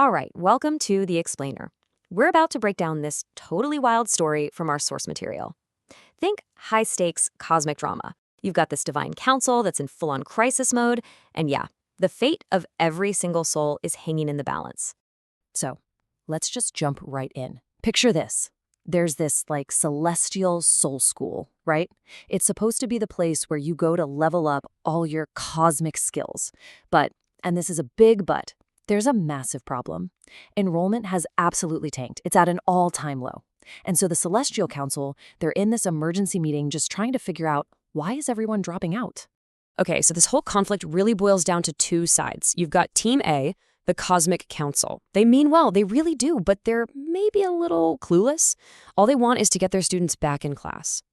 All right, welcome to The Explainer. We're about to break down this totally wild story from our source material. Think high-stakes cosmic drama. You've got this divine council that's in full-on crisis mode, and yeah, the fate of every single soul is hanging in the balance. So, let's just jump right in. Picture this. There's this, celestial soul school, right? It's supposed to be the place where you go to level up all your cosmic skills. But, and this is a big but, there's a massive problem. Enrollment has absolutely tanked. It's at an all-time low. And so the Celestial Council, they're in this emergency meeting just trying to figure out, why is everyone dropping out? Okay, so this whole conflict really boils down to two sides. You've got Team A, the Cosmic Council. They mean well, they really do, but they're maybe a little clueless. All they want is to get their students back in class.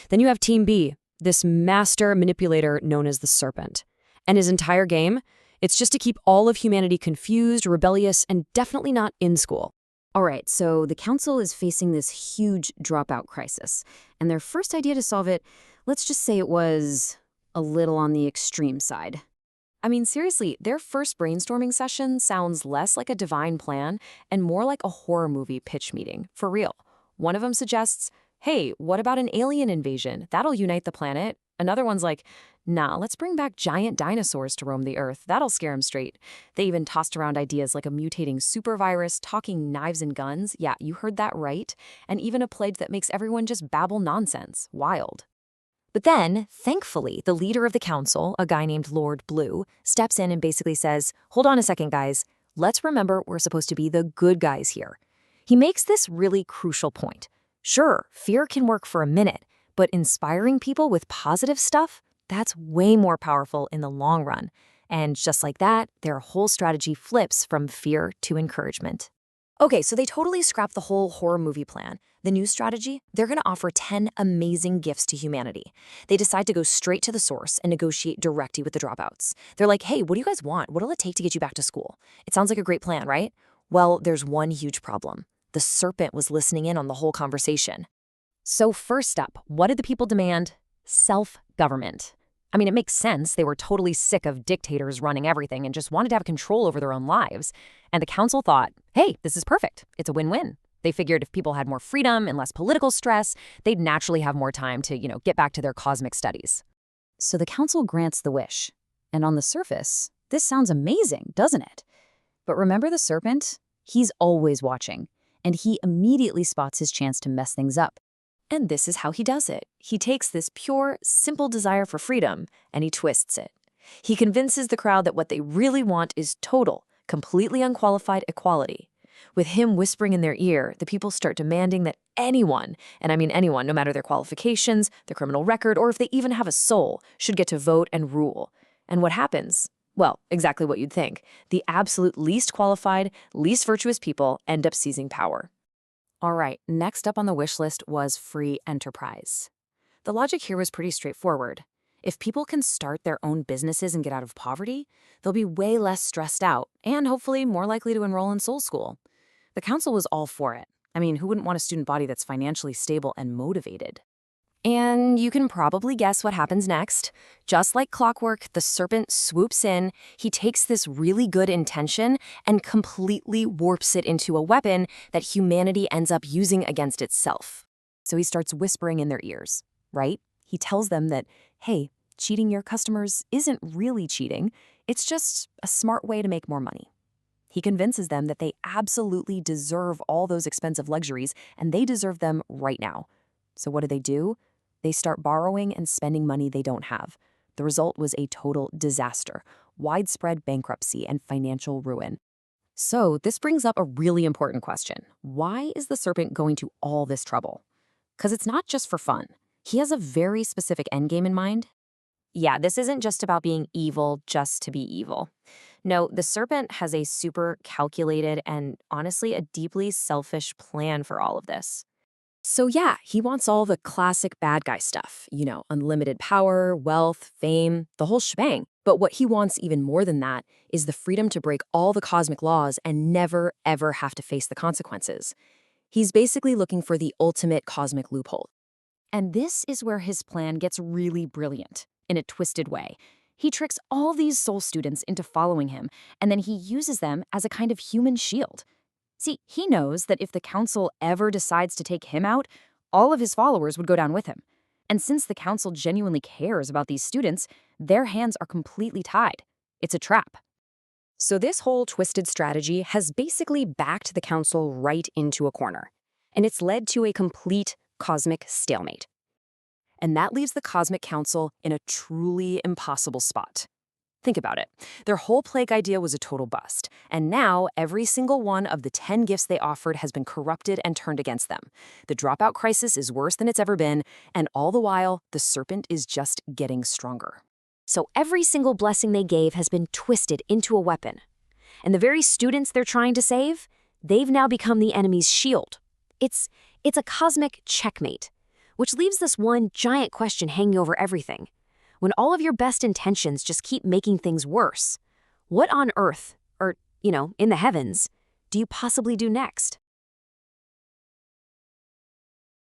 Then you have Team B, this master manipulator known as the Serpent. And his entire game? It's just to keep all of humanity confused, rebellious, and definitely not in school. All right, so the council is facing this huge dropout crisis, and their first idea to solve it, let's just say it was a little on the extreme side. I mean, seriously, their first brainstorming session sounds less like a divine plan and more like a horror movie pitch meeting, for real. One of them suggests, hey, what about an alien invasion? That'll unite the planet. Another one's like, nah, let's bring back giant dinosaurs to roam the Earth. That'll scare them straight. They even tossed around ideas like a mutating supervirus, talking knives and guns. Yeah, you heard that right. And even a plague that makes everyone just babble nonsense. Wild. But then, thankfully, the leader of the council, a guy named Lord Blue, steps in and basically says, hold on a second, guys. Let's remember we're supposed to be the good guys here. He makes this really crucial point. Sure, fear can work for a minute, but inspiring people with positive stuff, that's way more powerful in the long run. And just like that, their whole strategy flips from fear to encouragement. Okay, so they totally scrapped the whole horror movie plan. The new strategy, they're going to offer 10 amazing gifts to humanity. They decide to go straight to the source and negotiate directly with the dropouts. They're like, hey, what do you guys want? What'll it take to get you back to school? It sounds like a great plan, right? Well, there's one huge problem. The Serpent was listening in on the whole conversation. So first up, what did the people demand? Self-government. I mean, it makes sense. They were totally sick of dictators running everything and just wanted to have control over their own lives. And the council thought, hey, this is perfect. It's a win-win. They figured if people had more freedom and less political stress, they'd naturally have more time to, get back to their cosmic studies. So the council grants the wish. And on the surface, this sounds amazing, doesn't it? But remember the Serpent? He's always watching, and he immediately spots his chance to mess things up. And this is how he does it. He takes this pure, simple desire for freedom, and he twists it. He convinces the crowd that what they really want is total, completely unqualified equality. With him whispering in their ear, the people start demanding that anyone, and I mean anyone, no matter their qualifications, their criminal record, or if they even have a soul, should get to vote and rule. And what happens? Well, exactly what you'd think. The absolute least qualified, least virtuous people end up seizing power. All right, next up on the wish list was free enterprise. The logic here was pretty straightforward. If people can start their own businesses and get out of poverty, they'll be way less stressed out and hopefully more likely to enroll in soul school. The council was all for it. I mean, who wouldn't want a student body that's financially stable and motivated? And you can probably guess what happens next. Just like clockwork, the Serpent swoops in, he takes this really good intention and completely warps it into a weapon that humanity ends up using against itself. So he starts whispering in their ears, right? He tells them that, hey, cheating your customers isn't really cheating, it's just a smart way to make more money. He convinces them that they absolutely deserve all those expensive luxuries, and they deserve them right now. So what do? They start borrowing and spending money they don't have. The result was a total disaster, widespread bankruptcy and financial ruin. So this brings up a really important question. Why is the Serpent going to all this trouble? Because it's not just for fun. He has a very specific endgame in mind. Yeah, this isn't just about being evil just to be evil. No, the Serpent has a super calculated and honestly a deeply selfish plan for all of this. So yeah, he wants all the classic bad guy stuff, unlimited power, wealth, fame, the whole shebang. But what he wants even more than that is the freedom to break all the cosmic laws and never, ever have to face the consequences. He's basically looking for the ultimate cosmic loophole. And this is where his plan gets really brilliant, in a twisted way. He tricks all these soul students into following him, and then he uses them as a kind of human shield. See, he knows that if the council ever decides to take him out, all of his followers would go down with him. And since the council genuinely cares about these students, their hands are completely tied. It's a trap. So this whole twisted strategy has basically backed the council right into a corner. And it's led to a complete cosmic stalemate. And that leaves the Cosmic Council in a truly impossible spot. Think about it. Their whole plague idea was a total bust, and now every single one of the 10 gifts they offered has been corrupted and turned against them. The dropout crisis is worse than it's ever been, and all the while, the serpent is just getting stronger. So every single blessing they gave has been twisted into a weapon. And the very students they're trying to save, they've now become the enemy's shield. It's a cosmic checkmate, which leaves this one giant question hanging over everything. When all of your best intentions just keep making things worse, what on earth, or, in the heavens, do you possibly do next?